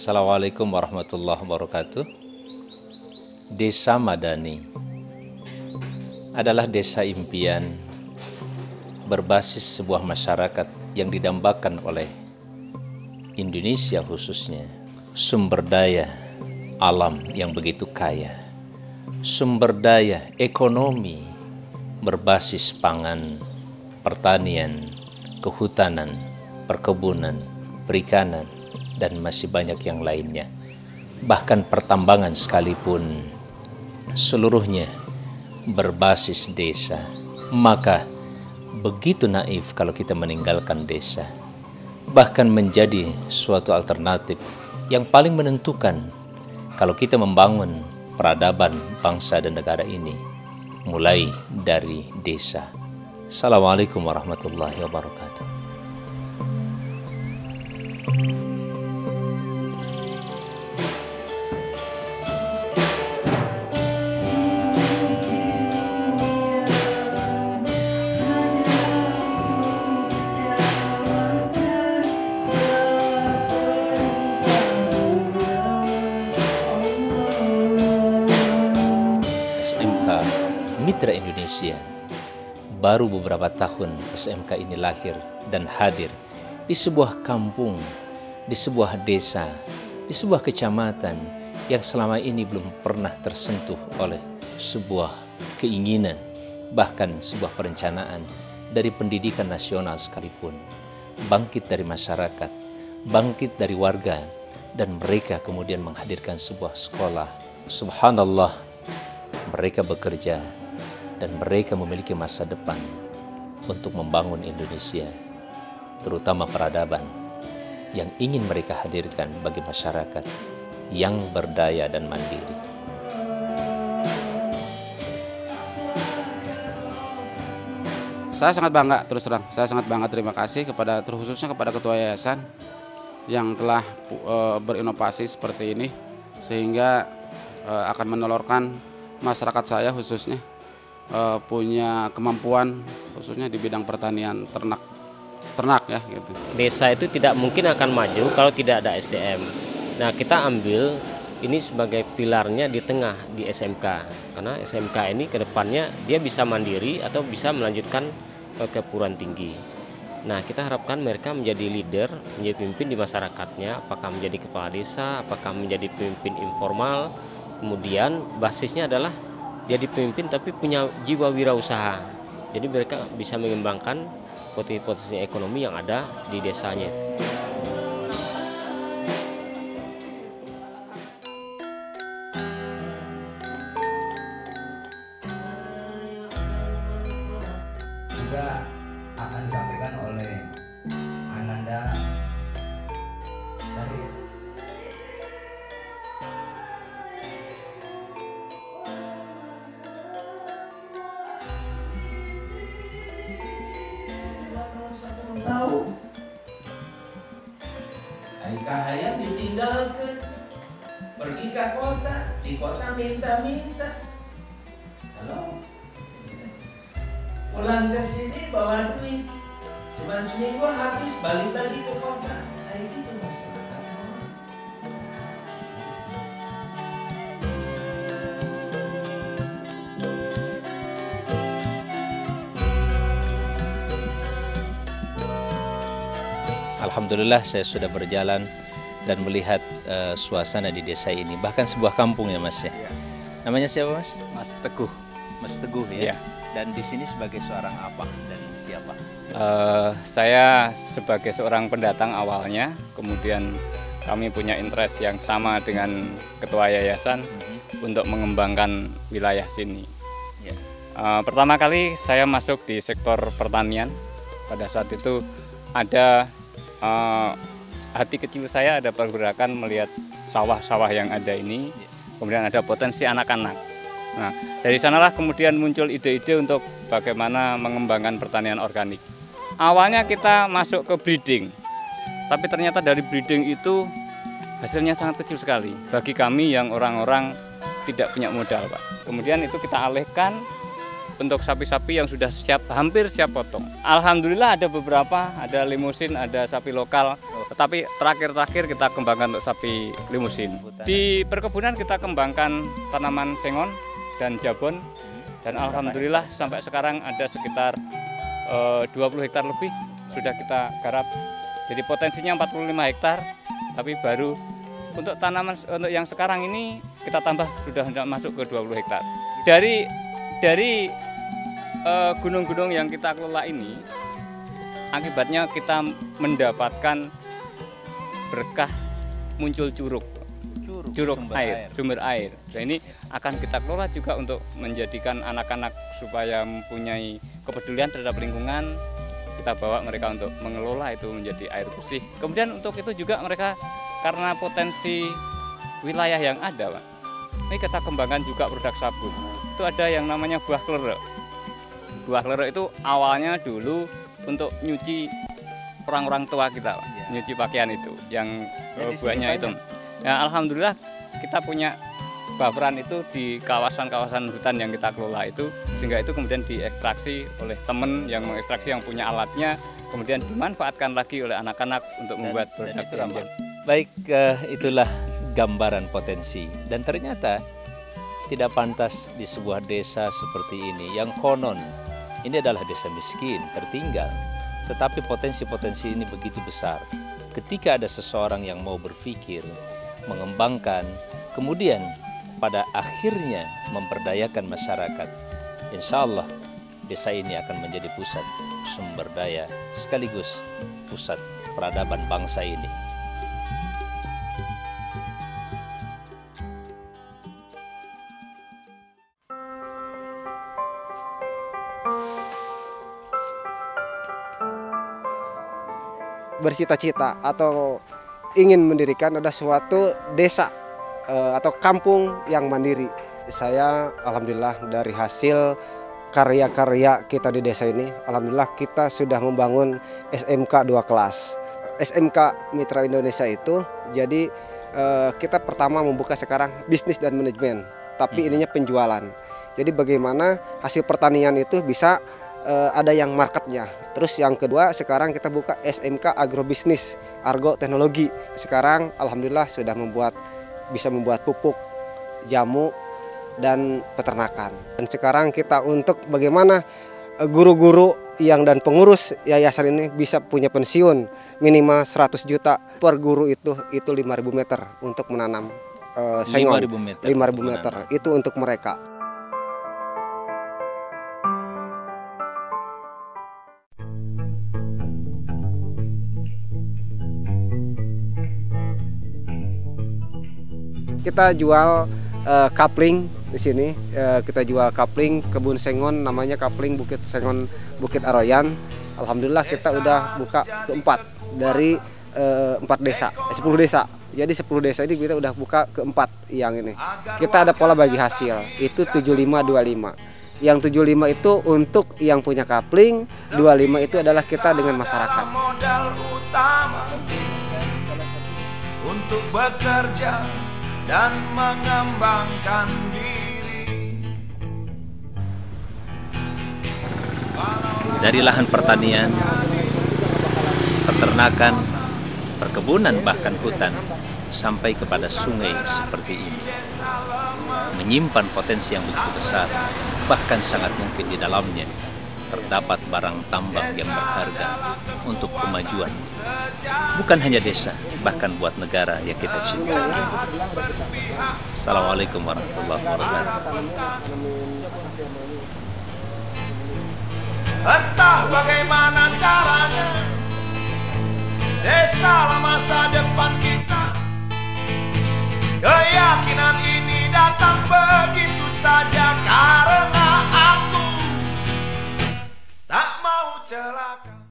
Assalamualaikum warahmatullahi wabarakatuh. Desa Madani adalah desa impian berbasis sebuah masyarakat yang didambakan oleh Indonesia khususnya. Sumber daya alam yang begitu kaya, sumber daya ekonomi berbasis pangan, pertanian, kehutanan, perkebunan, perikanan, dan masih banyak yang lainnya. Bahkan pertambangan sekalipun, seluruhnya berbasis desa. Maka begitu naif kalau kita meninggalkan desa, bahkan menjadi suatu alternatif yang paling menentukan kalau kita membangun peradaban bangsa dan negara ini, mulai dari desa. Assalamualaikum warahmatullahi wabarakatuh. SMK Mitra Indonesia. Baru beberapa tahun SMK ini lahir dan hadir di sebuah kampung, di sebuah desa, di sebuah kecamatan yang selama ini belum pernah tersentuh oleh sebuah keinginan, bahkan sebuah perencanaan dari pendidikan nasional sekalipun. Bangkit dari masyarakat, bangkit dari warga, dan mereka kemudian menghadirkan sebuah sekolah. Subhanallah, mereka bekerja dan mereka memiliki masa depan untuk membangun Indonesia, terutama peradaban yang ingin mereka hadirkan bagi masyarakat yang berdaya dan mandiri. Saya sangat bangga, terus terang. Saya sangat bangga, terima kasih kepada, terkhususnya kepada Ketua Yayasan yang telah berinovasi seperti ini, sehingga akan menelurkan masyarakat saya khususnya punya kemampuan khususnya di bidang pertanian ternak ya gitu. Desa itu tidak mungkin akan maju kalau tidak ada SDM. Nah, kita ambil ini sebagai pilarnya di tengah di SMK, karena SMK ini ke depannya dia bisa mandiri atau bisa melanjutkan ke perguruan tinggi. Nah, kita harapkan mereka menjadi leader, menjadi pemimpin di masyarakatnya, apakah menjadi kepala desa, apakah menjadi pemimpin informal. Kemudian basisnya adalah jadi pemimpin tapi punya jiwa wirausaha. Jadi mereka bisa mengembangkan potensi ekonomi yang ada di desanya. Juga akan disampaikan oleh Ananda dari tahu Aika Hayam ditinggalkan pergi ke kota, di kota minta-minta. Halo, pulang ke sini bawa duit, cuma seminggu habis, balik lagi ke kota. Kayak gitu masyarakat. Alhamdulillah saya sudah berjalan dan melihat suasana di desa ini, bahkan sebuah kampung ya Mas ya. Namanya siapa Mas? Mas Teguh. Mas Teguh ya. Iya. Dan di sini sebagai seorang apa dan siapa? Saya sebagai seorang pendatang awalnya, kemudian kami punya interest yang sama dengan ketua yayasan untuk mengembangkan wilayah sini. Ya. Pertama kali saya masuk di sektor pertanian. Pada saat itu ada hati kecil saya ada pergerakan melihat sawah-sawah yang ada ini, kemudian ada potensi anak-anak. Nah, dari sanalah kemudian muncul ide-ide untuk bagaimana mengembangkan pertanian organik. Awalnya kita masuk ke breeding, tapi ternyata dari breeding itu hasilnya sangat kecil sekali bagi kami yang orang-orang tidak punya modal, Pak. Kemudian itu kita alihkan untuk sapi-sapi yang sudah hampir siap potong. Alhamdulillah ada beberapa, ada limusin, ada sapi lokal Tetapi terakhir kita kembangkan untuk sapi limusin. Di perkebunan kita kembangkan tanaman sengon dan jabon. Dan alhamdulillah sampai sekarang ada sekitar 20 hektar lebih sudah kita garap. Jadi potensinya 45 hektar, tapi baru untuk tanaman untuk yang sekarang ini kita tambah sudah masuk ke 20 hektar. Dari gunung-gunung yang kita kelola ini, akibatnya kita mendapatkan berkah muncul curug sumber air. Dan ini akan kita kelola juga untuk menjadikan anak-anak supaya mempunyai kepedulian terhadap lingkungan. Kita bawa mereka untuk mengelola itu menjadi air bersih. Kemudian untuk itu juga mereka karena potensi wilayah yang ada, Pak, ini kita kembangkan juga produk sabun. Itu ada yang namanya buah klerek. Buah klerek itu awalnya dulu untuk nyuci orang-orang tua kita, Pak. Nyuci pakaian itu, yang buahnya itu. Ya, alhamdulillah kita punya bufferan itu di kawasan-kawasan hutan yang kita kelola itu, sehingga itu kemudian diekstraksi oleh teman yang mengekstraksi yang punya alatnya, kemudian dimanfaatkan lagi oleh anak-anak untuk membuat produk engine. Baik, itulah gambaran potensi, dan ternyata tidak pantas di sebuah desa seperti ini yang konon ini adalah desa miskin, tertinggal, tetapi potensi-potensi ini begitu besar. Ketika ada seseorang yang mau berpikir, mengembangkan, kemudian pada akhirnya memberdayakan masyarakat, insya Allah desa ini akan menjadi pusat sumber daya sekaligus pusat peradaban bangsa ini. Bercita-cita atau ingin mendirikan ada suatu desa atau kampung yang mandiri. Saya alhamdulillah dari hasil karya-karya kita di desa ini, alhamdulillah kita sudah membangun SMK 2 kelas. SMK Mitra Indonesia itu jadi kita pertama membuka sekarang bisnis dan manajemen, tapi ininya penjualan. Jadi bagaimana hasil pertanian itu bisa ada yang marketnya. Terus yang kedua sekarang kita buka SMK Agrobisnis, Argo Teknologi. Sekarang alhamdulillah sudah bisa membuat pupuk, jamu, dan peternakan. Dan sekarang kita untuk bagaimana guru-guru dan pengurus yayasan ini bisa punya pensiun minimal 100 juta per guru itu 5.000 meter untuk menanam sengon. 5.000 meter itu untuk mereka. Kita jual kapling di sini. Kita jual kapling kebun sengon, namanya kapling Bukit Sengon Bukit Aroyan. Alhamdulillah kita udah buka keempat dari 10 desa. Jadi 10 desa ini kita udah buka keempat yang ini. Kita ada pola bagi hasil. Itu 75-25. Yang 75 itu untuk yang punya kapling, 25 itu adalah kita dengan masyarakat. Modal utama untuk bekerja dan mengembangkan diri. Dari lahan pertanian, peternakan, perkebunan, bahkan hutan, sampai kepada sungai seperti ini. Menyimpan potensi yang begitu besar, bahkan sangat mungkin di dalamnya terdapat barang tambang yang berharga untuk kemajuan. Bukan hanya desa, bahkan buat negara yang kita cintai. Assalamualaikum warahmatullahi wabarakatuh. Entah bagaimana caranya, desa lah masa depan kita. Keyakinan